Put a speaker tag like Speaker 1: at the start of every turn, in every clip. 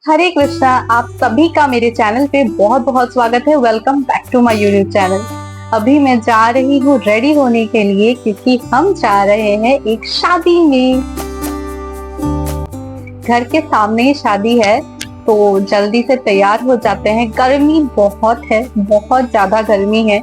Speaker 1: हरे कृष्णा। आप सभी का मेरे चैनल पे बहुत बहुत स्वागत है। Welcome back to my YouTube channel. अभी मैं जा रही हूँ रेडी होने के लिए क्योंकि हम जा रहे हैं एक शादी में। घर के सामने ही शादी है तो जल्दी से तैयार हो जाते हैं। गर्मी बहुत है, बहुत ज्यादा गर्मी है,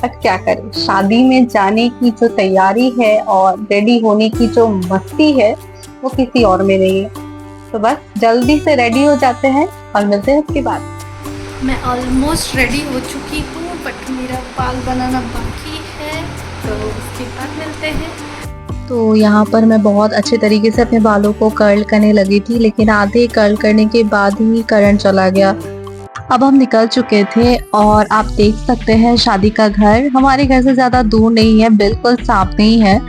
Speaker 1: बट क्या करें, शादी में जाने की जो तैयारी है और रेडी होने की जो मस्ती है वो किसी और में नहीं है। तो बस जल्दी से रेडी हो जाते हैं और मिलते हैं उसके बाद।
Speaker 2: मैं ऑलमोस्ट रेडी हो चुकी हूँ बट मेरा बाल बनाना बाकी है, तो उसके बाद मिलते हैं।
Speaker 1: तो यहाँ पर मैं बहुत अच्छे तरीके से अपने बालों को कर्ल करने लगी थी, लेकिन आधे कर्ल करने के बाद ही करंट चला गया। अब हम निकल चुके थे और आप देख सकते हैं शादी का घर हमारे घर से ज़्यादा दूर नहीं है, बिल्कुल सामने ही है।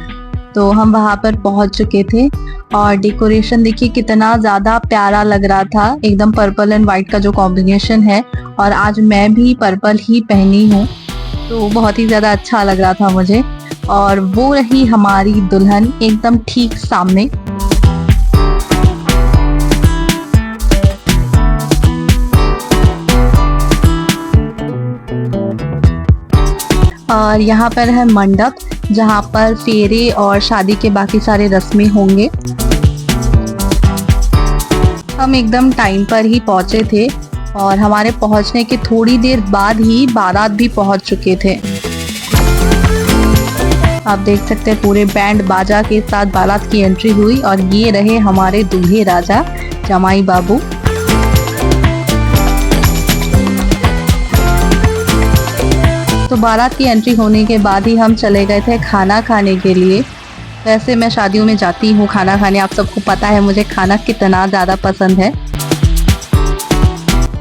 Speaker 1: तो हम वहाँ पर पहुँच चुके थे और डेकोरेशन देखिए कितना ज़्यादा प्यारा लग रहा था, एकदम पर्पल एंड वाइट का जो कॉम्बिनेशन है। और आज मैं भी पर्पल ही पहनी हूँ तो बहुत ही ज़्यादा अच्छा लग रहा था मुझे। और वो रही हमारी दुल्हन एकदम ठीक सामने। और यहाँ पर है मंडप जहाँ पर फेरे और शादी के बाकी सारे रस्में होंगे। हम एकदम टाइम पर ही पहुँचे थे और हमारे पहुँचने के थोड़ी देर बाद ही बारात भी पहुँच चुके थे। आप देख सकते हैं पूरे बैंड बाजा के साथ बारात की एंट्री हुई और ये रहे हमारे दूल्हे राजा जमाई बाबू। तो बारात की एंट्री होने के बाद ही हम चले गए थे खाना खाने के लिए। वैसे मैं शादियों में जाती हूँ खाना खाने, आप सबको पता है मुझे खाना कितना ज़्यादा पसंद है।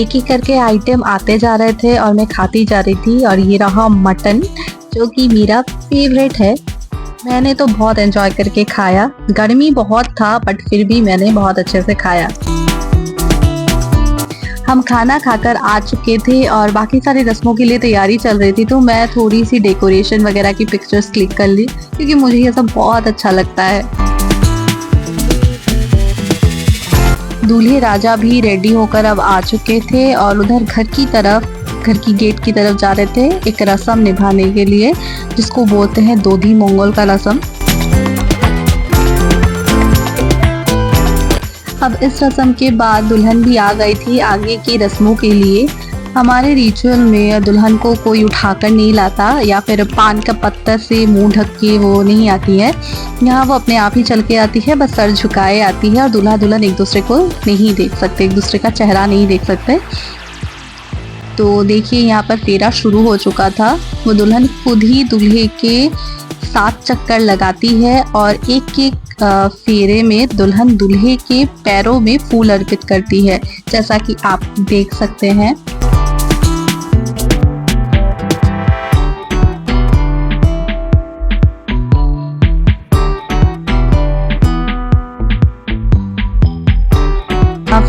Speaker 1: एक एक करके आइटम आते जा रहे थे और मैं खाती जा रही थी। और ये रहा मटन जो कि मेरा फेवरेट है। मैंने तो बहुत एंजॉय करके खाया। गर्मी बहुत था बट फिर भी मैंने बहुत अच्छे से खाया। हम खाना खाकर आ चुके थे और बाकी सारी रस्मों के लिए तैयारी चल रही थी, तो मैं थोड़ी सी डेकोरेशन वगैरह की पिक्चर्स क्लिक कर ली क्योंकि मुझे ये सब बहुत अच्छा लगता है। दूल्हे राजा भी रेडी होकर अब आ चुके थे और उधर घर की गेट की तरफ जा रहे थे एक रस्म निभाने के लिए जिसको बोलते हैं दोधी मंगोल का रस्म। अब इस रस्म के बाद दुल्हन भी आ गई थी आगे की रस्मों के लिए। हमारे रिचुअल में दुल्हन को कोई उठाकर नहीं लाता या फिर पान का पत्ता से मुंह ढक के वो नहीं आती है। यहाँ वो अपने आप ही चल के आती है, बस सर झुकाए आती है और दूल्हा दुल्हन एक दूसरे को नहीं देख सकते, एक दूसरे का चेहरा नहीं देख सकते। तो देखिए यहाँ पर फेरा शुरू हो चुका था। वो दुल्हन खुद ही दूल्हे के 7 चक्कर लगाती है और एक एक फेरे में दुल्हन दूल्हे के पैरों में फूल अर्पित करती है, जैसा कि आप देख सकते हैं।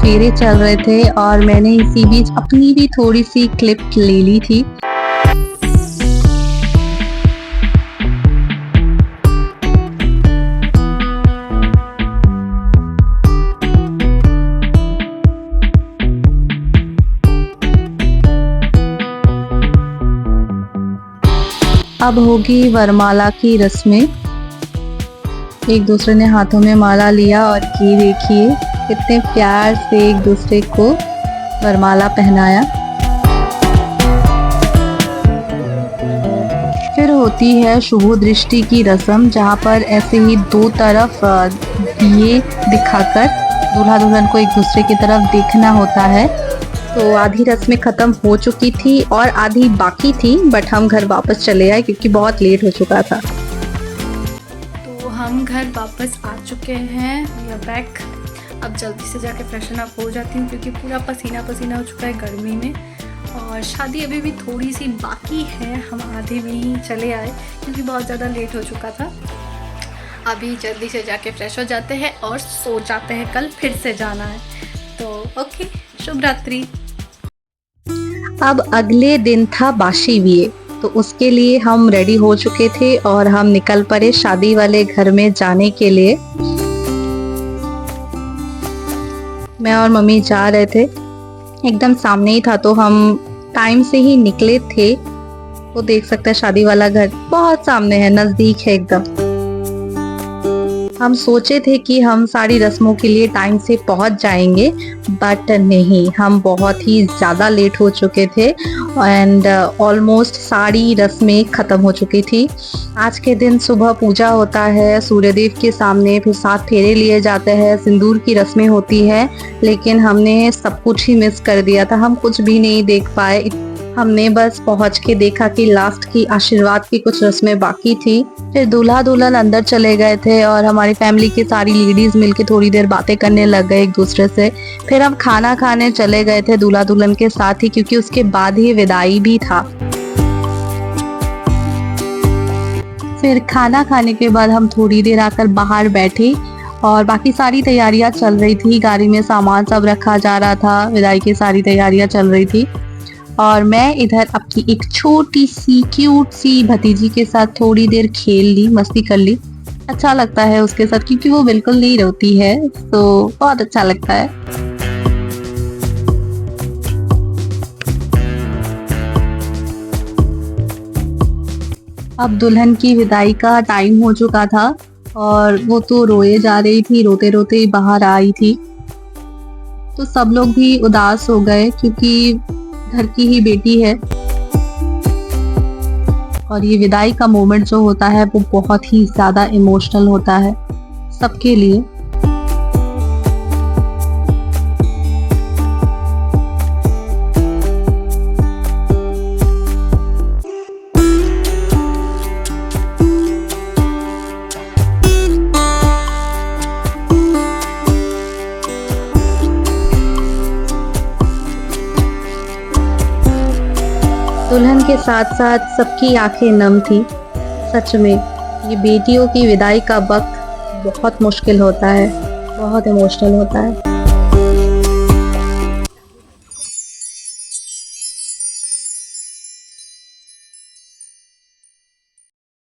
Speaker 1: फेरे चल रहे थे और मैंने इसी बीच अपनी भी थोड़ी सी क्लिप ले ली थी। अब होगी वरमाला की रस्में। एक दूसरे ने हाथों में माला लिया और ये देखिए कितने प्यार से एक दूसरे को वरमाला पहनाया। फिर होती है शुभ दृष्टि की रस्म जहाँ पर ऐसे ही 2 तरफ दिए दिखाकर दूल्हा दुल्हन को एक दूसरे की तरफ देखना होता है। तो आधी रस्में खत्म हो चुकी थी और आधी बाकी थी, बट हम घर वापस चले आए क्योंकि बहुत लेट हो चुका था।
Speaker 2: तो हम घर वापस आ चुके हैं, वी आर बैक। अब जल्दी से जाके फ्रेशन अप हो जाती हूँ क्योंकि पूरा पसीना पसीना हो चुका है गर्मी में। और शादी अभी भी थोड़ी सी बाकी है, हम आधे में ही चले आए क्योंकि बहुत ज़्यादा लेट हो चुका था। अभी जल्दी से जाके फ्रेश हो जाते हैं और सो जाते हैं, कल फिर से जाना है। तो ओके, शुभ रात्रि।
Speaker 1: अब अगले दिन था बाशी विये, तो उसके लिए हम रेडी हो चुके थे और हम निकल पड़े शादी वाले घर में जाने के लिए। मैं और मम्मी जा रहे थे, एकदम सामने ही था, तो हम टाइम से ही निकले थे। वो देख सकते हैं शादी वाला घर बहुत सामने है, नजदीक है एकदम। हम सोचे थे कि हम सारी रस्मों के लिए टाइम से पहुंच जाएंगे, बट नहीं, हम बहुत ही ज़्यादा लेट हो चुके थे एंड ऑलमोस्ट सारी रस्में ख़त्म हो चुकी थी। आज के दिन सुबह पूजा होता है सूर्यदेव के सामने, फिर 7 फेरे लिए जाते हैं, सिंदूर की रस्में होती है, लेकिन हमने सब कुछ ही मिस कर दिया था। हम कुछ भी नहीं देख पाए। हमने बस पहुंच के देखा कि लास्ट की आशीर्वाद की कुछ रस्में बाकी थी। फिर दूल्हा दुल्हन अंदर चले गए थे और हमारी फैमिली की सारी लेडीज मिलके थोड़ी देर बातें करने लग गए एक दूसरे से। फिर हम खाना खाने चले गए थे दूल्हा दुल्हन के साथ ही, क्योंकि उसके बाद ही विदाई भी था। फिर खाना खाने के बाद हम थोड़ी देर आकर बाहर बैठे और बाकी सारी तैयारियां चल रही थी। गाड़ी में सामान सब रखा जा रहा था, विदाई की सारी तैयारियां चल रही थी और मैं इधर अपनी एक छोटी सी क्यूट सी भतीजी के साथ थोड़ी देर खेल ली, मस्ती कर ली। अच्छा लगता है उसके साथ, क्योंकि वो बिल्कुल नहीं रोती है, तो बहुत अच्छा लगता है। अब दुल्हन की विदाई का टाइम हो चुका था और वो तो रोए जा रही थी, रोते रोते ही बाहर आई थी। तो सब लोग भी उदास हो गए, क्योंकि घर की ही बेटी है और ये विदाई का मोमेंट जो होता है वो बहुत ही ज़्यादा इमोशनल होता है सबके लिए। दुल्हन के साथ साथ सबकी आंखें नम थी। सच में ये बेटियों की विदाई का वक्त बहुत मुश्किल होता है, बहुत इमोशनल होता है।